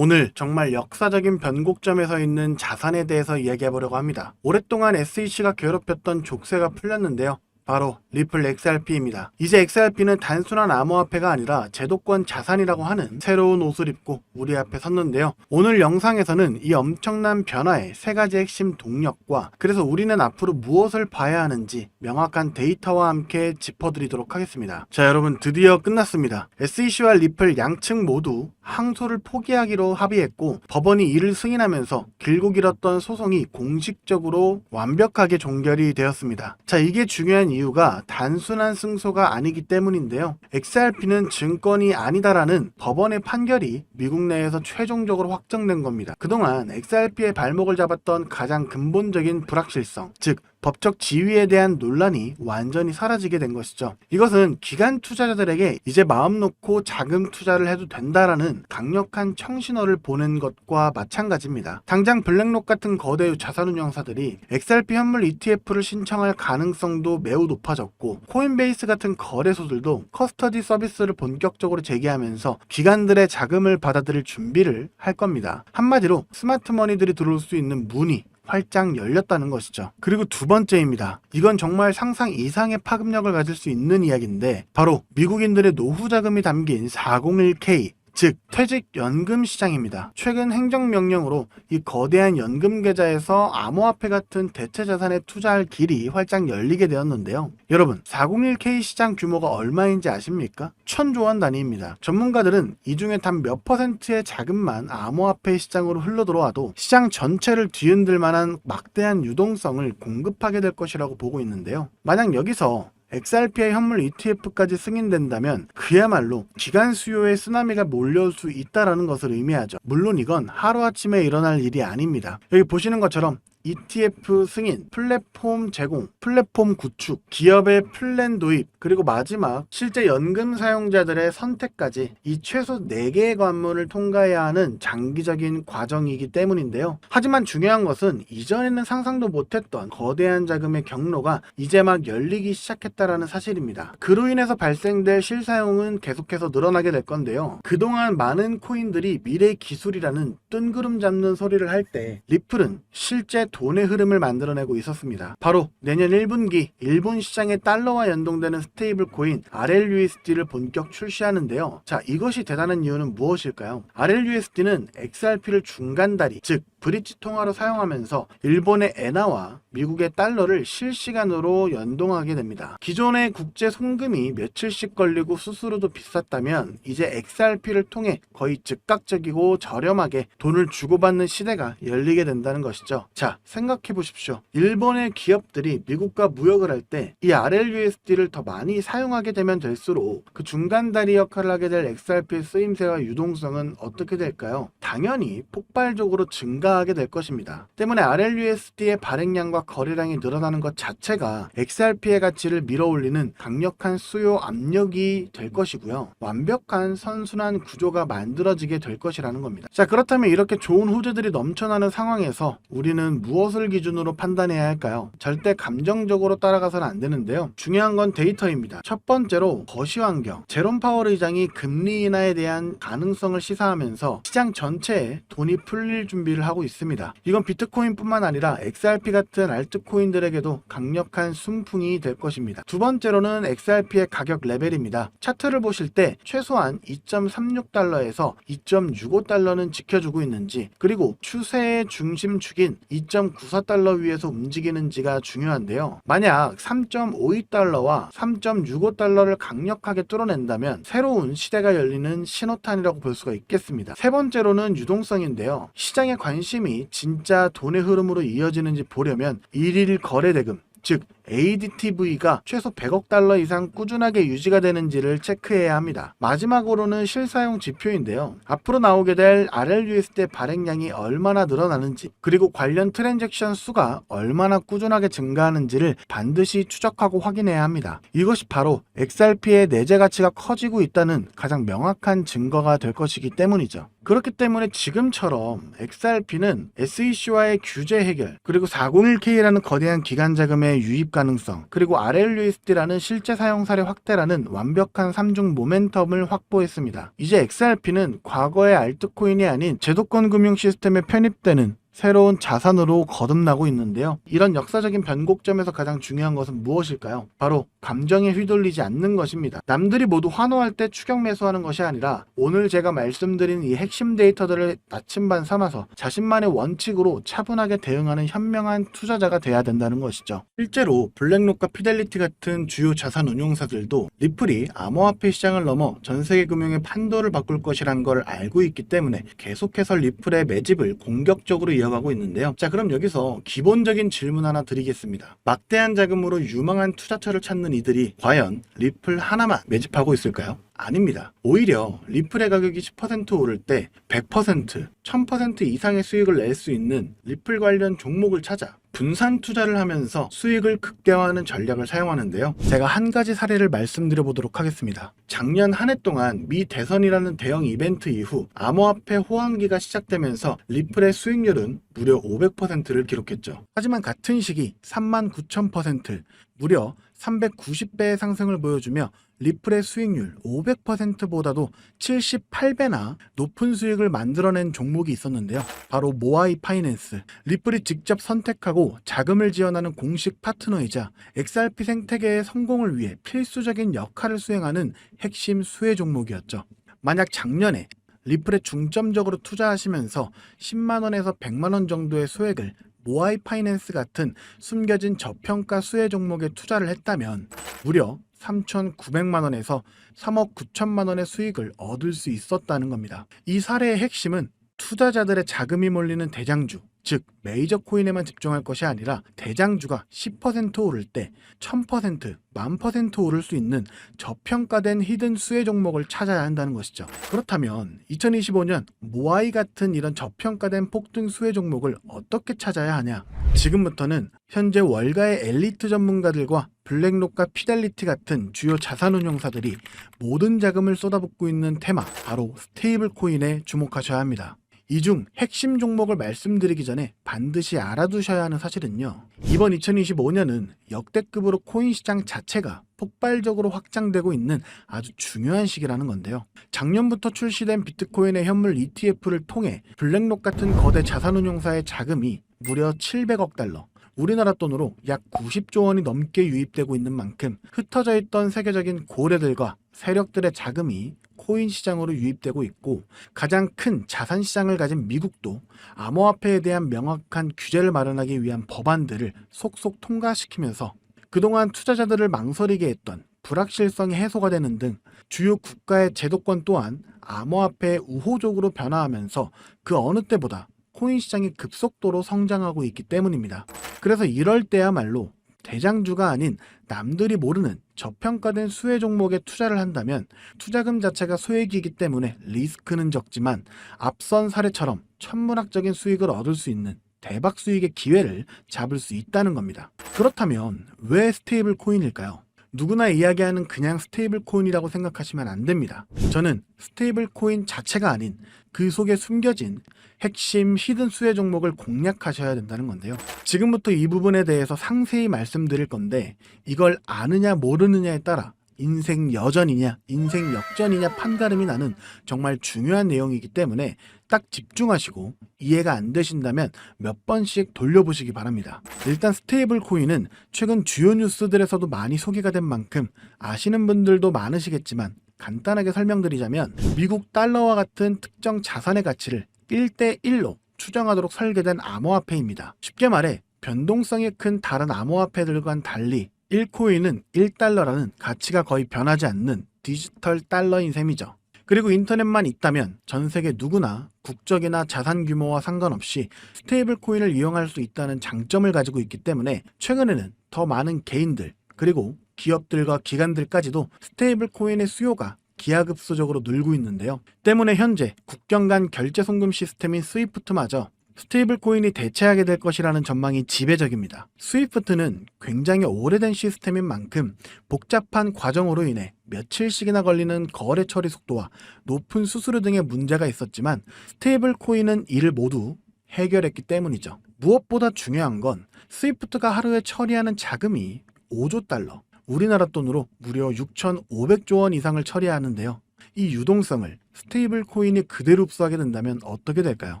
오늘 정말 역사적인 변곡점에 서 있는 자산에 대해서 이야기해보려고 합니다. 오랫동안 SEC가 괴롭혔던 족쇄가 풀렸는데요. 바로 리플 XRP입니다. 이제 XRP는 단순한 암호화폐가 아니라 제도권 자산이라고 하는 새로운 옷을 입고 우리 앞에 섰는데요. 오늘 영상에서는 이 엄청난 변화의 세 가지 핵심 동력과 그래서 우리는 앞으로 무엇을 봐야 하는지 명확한 데이터와 함께 짚어드리도록 하겠습니다. 자, 여러분, 드디어 끝났습니다. SEC와 리플 양측 모두 항소를 포기하기로 합의했고 법원이 이를 승인하면서 길고 길었던 소송이 공식적으로 완벽하게 종결이 되었습니다. 자, 이게 중요한 이유가 단순한 승소가 아니기 때문인데요. XRP는 증권이 아니다라는 법원의 판결이 미국 내에서 최종적으로 확정된 겁니다. 그동안 XRP의 발목을 잡았던 가장 근본적인 불확실성, 즉 법적 지위에 대한 논란이 완전히 사라지게 된 것이죠. 이것은 기관 투자자들에게 이제 마음 놓고 자금 투자를 해도 된다라는 강력한 청신호를 보낸 것과 마찬가지입니다. 당장 블랙록 같은 거대 자산운용사들이 XRP 현물 ETF를 신청할 가능성도 매우 높아졌고, 코인베이스 같은 거래소들도 커스터디 서비스를 본격적으로 제기하면서 기관들의 자금을 받아들일 준비를 할 겁니다. 한마디로 스마트머니들이 들어올 수 있는 문이 활짝 열렸다는 것이죠. 그리고 두 번째입니다. 이건 정말 상상 이상의 파급력을 가질 수 있는 이야기인데 바로 미국인들의 노후 자금이 담긴 401k, 즉 퇴직연금 시장입니다. 최근 행정명령으로 이 거대한 연금 계좌에서 암호화폐 같은 대체자산에 투자할 길이 활짝 열리게 되었는데요. 여러분, 401k 시장 규모가 얼마인지 아십니까? 1000조 원 단위입니다. 전문가들은 이 중에 단 몇 퍼센트의 자금만 암호화폐 시장으로 흘러들어와도 시장 전체를 뒤흔들 만한 막대한 유동성을 공급하게 될 것이라고 보고 있는데요. 만약 여기서 XRP의 현물 ETF까지 승인된다면 그야말로 기관 수요의 쓰나미가 몰려올 수 있다는 것을 의미하죠. 물론 이건 하루아침에 일어날 일이 아닙니다. 여기 보시는 것처럼 ETF 승인, 플랫폼 제공, 플랫폼 구축, 기업의 플랜 도입, 그리고 마지막 실제 연금 사용자들의 선택까지 이 최소 4개의 관문을 통과해야 하는 장기적인 과정이기 때문인데요. 하지만 중요한 것은 이전에는 상상도 못했던 거대한 자금의 경로가 이제 막 열리기 시작했다라는 사실입니다. 그로 인해서 발생될 실사용은 계속해서 늘어나게 될 건데요. 그동안 많은 코인들이 미래 기술이라는 뜬구름 잡는 소리를 할 때 리플은 실제 돈의 흐름을 만들어내고 있었습니다. 바로 내년 1분기 일본 시장의 달러와 연동되는 스테이블 코인 RLUSD를 본격 출시하는데요. 자, 이것이 대단한 이유는 무엇일까요? RLUSD는 XRP를 중간다리, 즉 브릿지 통화로 사용하면서 일본의 엔화와 미국의 달러를 실시간으로 연동하게 됩니다. 기존의 국제 송금이 며칠씩 걸리고 수수료도 비쌌다면 이제 XRP를 통해 거의 즉각적이고 저렴하게 돈을 주고받는 시대가 열리게 된다는 것이죠. 자, 생각해 보십시오. 일본의 기업들이 미국과 무역을 할 때 이 RLUSD를 더 많이 사용하게 되면 될수록 그 중간다리 역할을 하게 될 XRP의 쓰임새와 유동성은 어떻게 될까요? 당연히 폭발적으로 증가하게 될 것입니다. 때문에 RLUSD의 발행량과 거래량이 늘어나는 것 자체가 XRP의 가치를 밀어올리는 강력한 수요 압력이 될 것이고요. 완벽한 선순환 구조가 만들어지게 될 것이라는 겁니다. 자, 그렇다면 이렇게 좋은 호재들이 넘쳐나는 상황에서 우리는 무엇을 기준으로 판단해야 할까요? 절대 감정적으로 따라가서는 안 되는데요. 중요한 건 데이터입니다. 첫 번째로 거시환경. 제롬 파월 의장이 금리 인하에 대한 가능성을 시사하면서 시장 전체에 돈이 풀릴 준비를 하고 있습니다. 이건 비트코인뿐만 아니라 XRP 같은 알트코인들에게도 강력한 순풍이 될 것입니다. 두 번째로는 XRP의 가격 레벨입니다. 차트를 보실 때 최소한 2.36달러에서 2.65달러는 지켜주고 있는지, 그리고 추세의 중심축인 2.94달러 위에서 움직이는지가 중요한데요. 만약 3.52달러와 3.65달러를 강력하게 뚫어낸다면 새로운 시대가 열리는 신호탄이라고 볼 수가 있겠습니다. 세 번째로는 유동성인데요. 시장의 관심이 진짜 돈의 흐름으로 이어지는지 보려면 일일 거래대금, 즉 ADTV가 최소 100억 달러 이상 꾸준하게 유지가 되는지를 체크해야 합니다. 마지막으로는 실사용 지표인데요. 앞으로 나오게 될 RLUSD의 발행량이 얼마나 늘어나는지, 그리고 관련 트랜잭션 수가 얼마나 꾸준하게 증가하는지를 반드시 추적하고 확인해야 합니다. 이것이 바로 XRP의 내재 가치가 커지고 있다는 가장 명확한 증거가 될 것이기 때문이죠. 그렇기 때문에 지금처럼 XRP는 SEC와의 규제 해결, 그리고 401k라는 거대한 기관 자금의 유입 가능성, 그리고 RLUSD라는 실제 사용 사례 확대라는 완벽한 3중 모멘텀을 확보했습니다. 이제 XRP는 과거의 알트코인이 아닌 제도권 금융 시스템에 편입되는 새로운 자산으로 거듭나고 있는데요. 이런 역사적인 변곡점에서 가장 중요한 것은 무엇일까요? 바로 감정에 휘둘리지 않는 것입니다. 남들이 모두 환호할 때 추격 매수하는 것이 아니라 오늘 제가 말씀드린 이 핵심 데이터들을 나침반 삼아서 자신만의 원칙으로 차분하게 대응하는 현명한 투자자가 돼야 된다는 것이죠. 실제로 블랙록과 피델리티 같은 주요 자산 운용사들도 리플이 암호화폐 시장을 넘어 전세계 금융의 판도를 바꿀 것이란 걸 알고 있기 때문에 계속해서 리플의 매집을 공격적으로 이어가고 있는데요. 자, 그럼 여기서 기본적인 질문 하나 드리겠습니다. 막대한 자금으로 유망한 투자처를 찾는 이들이 과연 리플 하나만 매집하고 있을까요? 아닙니다. 오히려 리플의 가격이 10% 오를 때 100%, 1000% 이상의 수익을 낼 수 있는 리플 관련 종목을 찾아 분산 투자를 하면서 수익을 극대화하는 전략을 사용하는데요. 제가 한 가지 사례를 말씀드려 보도록 하겠습니다. 작년 한 해 동안 미 대선이라는 대형 이벤트 이후 암호화폐 호황기가 시작되면서 리플의 수익률은 무려 500%를 기록했죠. 하지만 같은 시기 39,000%, 무려 390배의 상승을 보여주며 리플의 수익률 500%보다도 78배나 높은 수익을 만들어낸 종목이 있었는데요. 바로 모아이 파이낸스. 리플이 직접 선택하고 자금을 지원하는 공식 파트너이자 XRP 생태계의 성공을 위해 필수적인 역할을 수행하는 핵심 수혜 종목이었죠. 만약 작년에 리플에 중점적으로 투자하시면서 10만원에서 100만원 정도의 소액을 모아이 파이낸스 같은 숨겨진 저평가 수혜 종목에 투자를 했다면 무려 3,900만원에서 3억 9천만원의 수익을 얻을 수 있었다는 겁니다. 이 사례의 핵심은 투자자들의 자금이 몰리는 대장주, 즉 메이저 코인에만 집중할 것이 아니라 대장주가 10% 오를 때 1000%, 10,000% 오를 수 있는 저평가된 히든 수혜 종목을 찾아야 한다는 것이죠. 그렇다면 2025년 모아이 같은 이런 저평가된 폭등 수혜 종목을 어떻게 찾아야 하냐? 지금부터는 현재 월가의 엘리트 전문가들과 블랙록과 피델리티 같은 주요 자산운용사들이 모든 자금을 쏟아붓고 있는 테마, 바로 스테이블 코인에 주목하셔야 합니다. 이 중 핵심 종목을 말씀드리기 전에 반드시 알아두셔야 하는 사실은요. 이번 2025년은 역대급으로 코인 시장 자체가 폭발적으로 확장되고 있는 아주 중요한 시기라는 건데요. 작년부터 출시된 비트코인의 현물 ETF를 통해 블랙록 같은 거대 자산운용사의 자금이 무려 700억 달러, 우리나라 돈으로 약 90조 원이 넘게 유입되고 있는 만큼 흩어져 있던 세계적인 고래들과 세력들의 자금이 코인 시장으로 유입되고 있고, 가장 큰 자산 시장을 가진 미국도 암호화폐에 대한 명확한 규제를 마련하기 위한 법안들을 속속 통과시키면서 그동안 투자자들을 망설이게 했던 불확실성이 해소가 되는 등 주요 국가의 제도권 또한 암호화폐에 우호적으로 변화하면서 그 어느 때보다 코인 시장이 급속도로 성장하고 있기 때문입니다. 그래서 이럴 때야말로 대장주가 아닌 남들이 모르는 저평가된 수혜 종목에 투자를 한다면 투자금 자체가 소액이기 때문에 리스크는 적지만 앞선 사례처럼 천문학적인 수익을 얻을 수 있는 대박 수익의 기회를 잡을 수 있다는 겁니다. 그렇다면 왜 스테이블 코인일까요? 누구나 이야기하는 그냥 스테이블 코인이라고 생각하시면 안 됩니다. 저는 스테이블 코인 자체가 아닌 그 속에 숨겨진 핵심 히든 수혜 종목을 공략하셔야 된다는 건데요. 지금부터 이 부분에 대해서 상세히 말씀드릴 건데 이걸 아느냐 모르느냐에 따라 인생 여전이냐 인생 역전이냐 판가름이 나는 정말 중요한 내용이기 때문에 딱 집중하시고 이해가 안 되신다면 몇 번씩 돌려보시기 바랍니다. 일단 스테이블 코인은 최근 주요 뉴스들에서도 많이 소개가 된 만큼 아시는 분들도 많으시겠지만 간단하게 설명드리자면 미국 달러와 같은 특정 자산의 가치를 1대1로 추정하도록 설계된 암호화폐입니다. 쉽게 말해 변동성이 큰 다른 암호화폐들과는 달리 1코인은 1달러라는 가치가 거의 변하지 않는 디지털 달러인 셈이죠. 그리고 인터넷만 있다면 전 세계 누구나 국적이나 자산 규모와 상관없이 스테이블 코인을 이용할 수 있다는 장점을 가지고 있기 때문에 최근에는 더 많은 개인들 그리고 기업들과 기관들까지도 스테이블 코인의 수요가 기하급수적으로 늘고 있는데요. 때문에 현재 국경 간 결제 송금 시스템인 스위프트마저 스테이블 코인이 대체하게 될 것이라는 전망이 지배적입니다. 스위프트는 굉장히 오래된 시스템인 만큼 복잡한 과정으로 인해 며칠씩이나 걸리는 거래 처리 속도와 높은 수수료 등의 문제가 있었지만 스테이블 코인은 이를 모두 해결했기 때문이죠. 무엇보다 중요한 건 스위프트가 하루에 처리하는 자금이 45조 달러, 우리나라 돈으로 무려 6,500조 원 이상을 처리하는데요. 이 유동성을 스테이블 코인이 그대로 흡수하게 된다면 어떻게 될까요?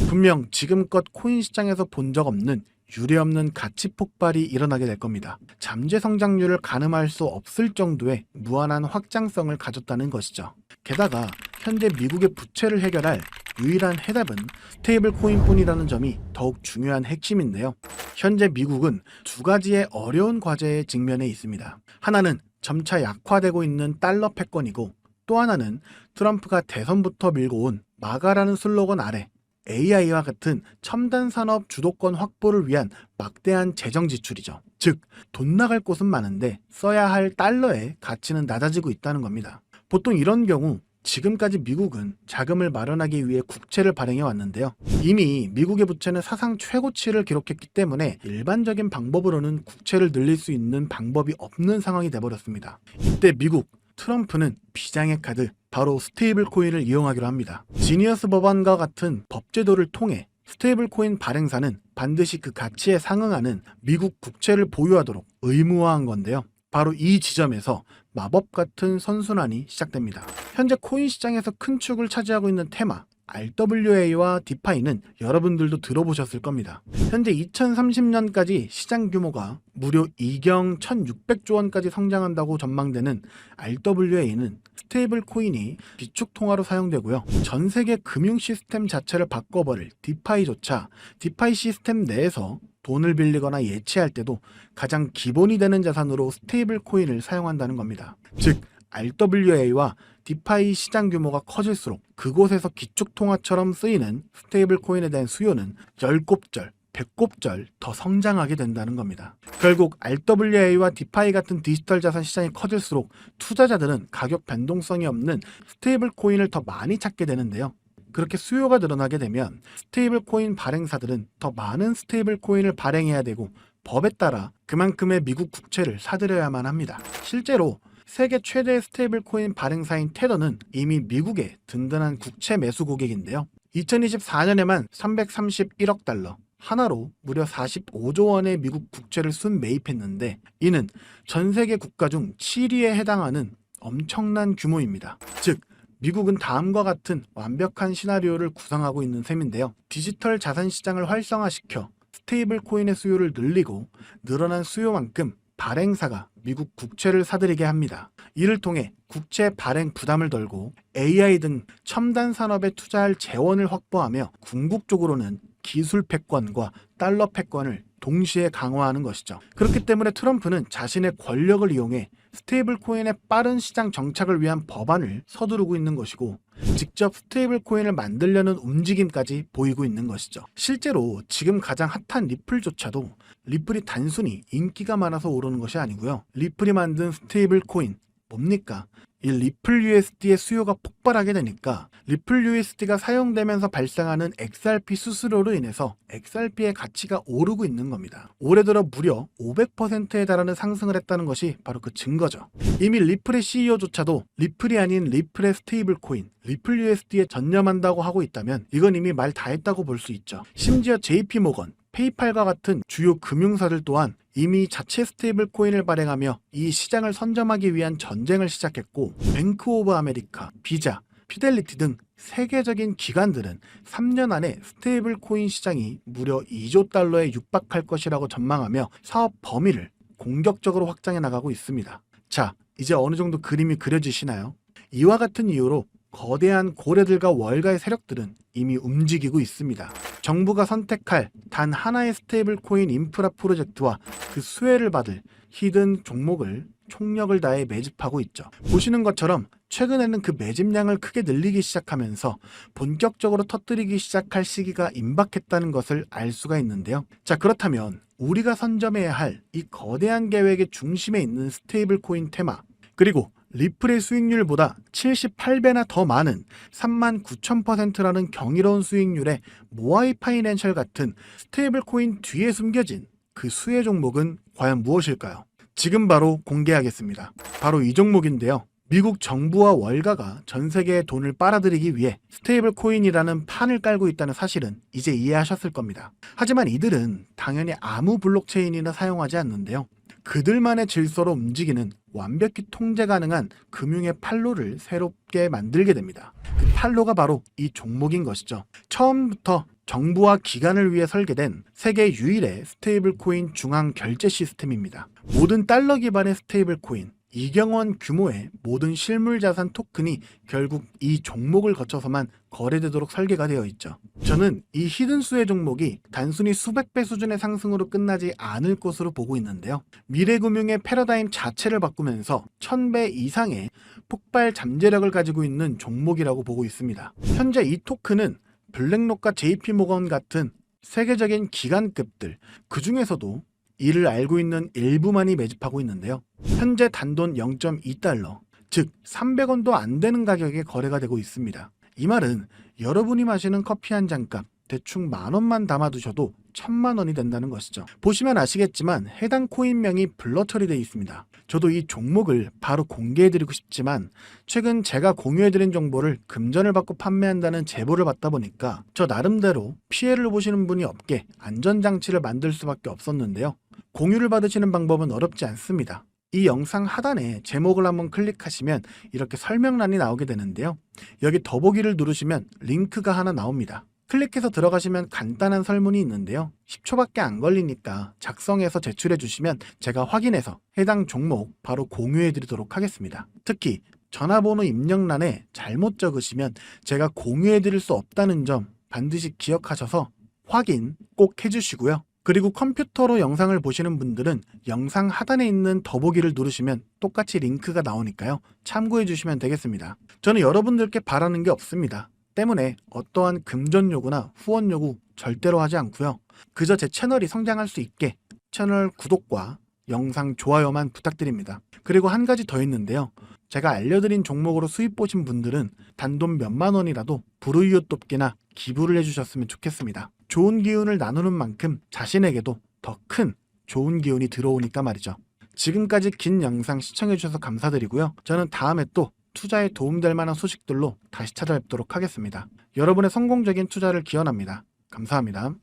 분명 지금껏 코인 시장에서 본 적 없는 유례없는 가치 폭발이 일어나게 될 겁니다. 잠재 성장률을 가늠할 수 없을 정도의 무한한 확장성을 가졌다는 것이죠. 게다가 현재 미국의 부채를 해결할 유일한 해답은 스테이블 코인뿐이라는 점이 더욱 중요한 핵심인데요. 현재 미국은 두 가지의 어려운 과제에 직면해 있습니다. 하나는 점차 약화되고 있는 달러 패권이고, 또 하나는 트럼프가 대선부터 밀고 온 마가라는 슬로건 아래 AI와 같은 첨단 산업 주도권 확보를 위한 막대한 재정 지출이죠. 즉, 돈 나갈 곳은 많은데 써야 할 달러의 가치는 낮아지고 있다는 겁니다. 보통 이런 경우 지금까지 미국은 자금을 마련하기 위해 국채를 발행해 왔는데요. 이미 미국의 부채는 사상 최고치를 기록했기 때문에 일반적인 방법으로는 국채를 늘릴 수 있는 방법이 없는 상황이 돼버렸습니다. 이때 미국 트럼프는 비장의 카드, 바로 스테이블 코인을 이용하기로 합니다. 지니어스 법안과 같은 법제도를 통해 스테이블 코인 발행사는 반드시 그 가치에 상응하는 미국 국채를 보유하도록 의무화한 건데요. 바로 이 지점에서 마법 같은 선순환이 시작됩니다. 현재 코인 시장에서 큰 축을 차지하고 있는 테마 RWA와 디파이는 여러분들도 들어보셨을 겁니다. 현재 2030년까지 시장 규모가 무려 2경 1600조 원까지 성장한다고 전망되는 RWA는 스테이블 코인이 비축 통화로 사용되고요. 전 세계 금융 시스템 자체를 바꿔버릴 디파이조차 디파이 시스템 내에서 돈을 빌리거나 예치할 때도 가장 기본이 되는 자산으로 스테이블 코인을 사용한다는 겁니다. 즉, RWA와 디파이 시장 규모가 커질수록 그곳에서 기축통화처럼 쓰이는 스테이블 코인에 대한 수요는 10곱절, 100곱절 더 성장하게 된다는 겁니다. 결국 RWA와 디파이 같은 디지털 자산 시장이 커질수록 투자자들은 가격 변동성이 없는 스테이블 코인을 더 많이 찾게 되는데요. 그렇게 수요가 늘어나게 되면 스테이블 코인 발행사들은 더 많은 스테이블 코인을 발행해야 되고, 법에 따라 그만큼의 미국 국채를 사들여야만 합니다. 실제로 세계 최대 스테이블 코인 발행사인 테더는 이미 미국의 든든한 국채 매수 고객인데요. 2024년에만 331억 달러, 하나로 무려 45조 원의 미국 국채를 순매입했는데, 이는 전 세계 국가 중 7위에 해당하는 엄청난 규모입니다. 즉, 미국은 다음과 같은 완벽한 시나리오를 구상하고 있는 셈인데요. 디지털 자산 시장을 활성화시켜 스테이블 코인의 수요를 늘리고, 늘어난 수요만큼 발행사가 미국 국채를 사들이게 합니다. 이를 통해 국채 발행 부담을 덜고 AI 등 첨단 산업에 투자할 재원을 확보하며, 궁극적으로는 기술 패권과 달러 패권을 동시에 강화하는 것이죠. 그렇기 때문에 트럼프는 자신의 권력을 이용해 스테이블 코인의 빠른 시장 정착을 위한 법안을 서두르고 있는 것이고, 직접 스테이블 코인을 만들려는 움직임까지 보이고 있는 것이죠. 실제로 지금 가장 핫한 리플조차도 리플이 단순히 인기가 많아서 오르는 것이 아니고요. 리플이 만든 스테이블 코인 뭡니까? 이 리플 USD의 수요가 폭발하게 되니까 리플 USD가 사용되면서 발생하는 XRP 수수료로 인해서 XRP의 가치가 오르고 있는 겁니다. 올해 들어 무려 500%에 달하는 상승을 했다는 것이 바로 그 증거죠. 이미 리플의 CEO조차도 리플이 아닌 리플의 스테이블 코인, 리플 USD에 전념한다고 하고 있다면 이건 이미 말 다 했다고 볼 수 있죠. 심지어 JP모건, 페이팔과 같은 주요 금융사들 또한 이미 자체 스테이블 코인을 발행하며 이 시장을 선점하기 위한 전쟁을 시작했고, 뱅크 오브 아메리카, 비자, 피델리티 등 세계적인 기관들은 3년 안에 스테이블 코인 시장이 무려 2조 달러에 육박할 것이라고 전망하며 사업 범위를 공격적으로 확장해 나가고 있습니다. 자, 이제 어느 정도 그림이 그려지시나요? 이와 같은 이유로 거대한 고래들과 월가의 세력들은 이미 움직이고 있습니다. 정부가 선택할 단 하나의 스테이블 코인 인프라 프로젝트와 그 수혜를 받을 히든 종목을 총력을 다해 매집하고 있죠. 보시는 것처럼 최근에는 그 매집량을 크게 늘리기 시작하면서 본격적으로 터뜨리기 시작할 시기가 임박했다는 것을 알 수가 있는데요. 자, 그렇다면 우리가 선점해야 할 이 거대한 계획의 중심에 있는 스테이블 코인 테마, 그리고 리플의 수익률보다 78배나 더 많은 39,000%라는 경이로운 수익률의 모아이 파이낸셜 같은 스테이블 코인 뒤에 숨겨진 그 수혜 종목은 과연 무엇일까요? 지금 바로 공개하겠습니다. 바로 이 종목인데요. 미국 정부와 월가가 전 세계의 돈을 빨아들이기 위해 스테이블 코인이라는 판을 깔고 있다는 사실은 이제 이해하셨을 겁니다. 하지만 이들은 당연히 아무 블록체인이나 사용하지 않는데요. 그들만의 질서로 움직이는 완벽히 통제 가능한 금융의 판로를 새롭게 만들게 됩니다. 그 판로가 바로 이 종목인 것이죠. 처음부터 정부와 기관을 위해 설계된 세계 유일의 스테이블 코인 중앙 결제 시스템입니다. 모든 달러 기반의 스테이블 코인, 이경원 규모의 모든 실물 자산 토큰이 결국 이 종목을 거쳐서만 거래되도록 설계가 되어 있죠. 저는 이 히든수의 종목이 단순히 수백 배 수준의 상승으로 끝나지 않을 것으로 보고 있는데요. 미래금융의 패러다임 자체를 바꾸면서 1000배 이상의 폭발 잠재력을 가지고 있는 종목이라고 보고 있습니다. 현재 이 토큰은 블랙록과 JP모건 같은 세계적인 기관급들, 그 중에서도 이를 알고 있는 일부만이 매집하고 있는데요. 현재 단돈 0.2달러, 즉 300원도 안 되는 가격에 거래가 되고 있습니다. 이 말은 여러분이 마시는 커피 한 잔값 대충 10,000원만 담아두셔도 10,000,000원이 된다는 것이죠. 보시면 아시겠지만 해당 코인명이 블러 처리되어 있습니다. 저도 이 종목을 바로 공개해드리고 싶지만 최근 제가 공유해드린 정보를 금전을 받고 판매한다는 제보를 받다 보니까 저 나름대로 피해를 보시는 분이 없게 안전장치를 만들 수밖에 없었는데요. 공유를 받으시는 방법은 어렵지 않습니다. 이 영상 하단에 제목을 한번 클릭하시면 이렇게 설명란이 나오게 되는데요. 여기 더보기를 누르시면 링크가 하나 나옵니다. 클릭해서 들어가시면 간단한 설문이 있는데요. 10초밖에 안 걸리니까 작성해서 제출해 주시면 제가 확인해서 해당 종목 바로 공유해 드리도록 하겠습니다. 특히 전화번호 입력란에 잘못 적으시면 제가 공유해 드릴 수 없다는 점 반드시 기억하셔서 확인 꼭 해주시고요. 그리고 컴퓨터로 영상을 보시는 분들은 영상 하단에 있는 더보기를 누르시면 똑같이 링크가 나오니까요. 참고해 주시면 되겠습니다. 저는 여러분들께 바라는 게 없습니다. 때문에 어떠한 금전 요구나 후원 요구 절대로 하지 않고요. 그저 제 채널이 성장할 수 있게 채널 구독과 영상 좋아요만 부탁드립니다. 그리고 한 가지 더 있는데요. 제가 알려드린 종목으로 수익 보신 분들은 단돈 몇만 원이라도 불우이웃 돕기나 기부를 해주셨으면 좋겠습니다. 좋은 기운을 나누는 만큼 자신에게도 더 큰 좋은 기운이 들어오니까 말이죠. 지금까지 긴 영상 시청해주셔서 감사드리고요. 저는 다음에 또 투자에 도움될 만한 소식들로 다시 찾아뵙도록 하겠습니다. 여러분의 성공적인 투자를 기원합니다. 감사합니다.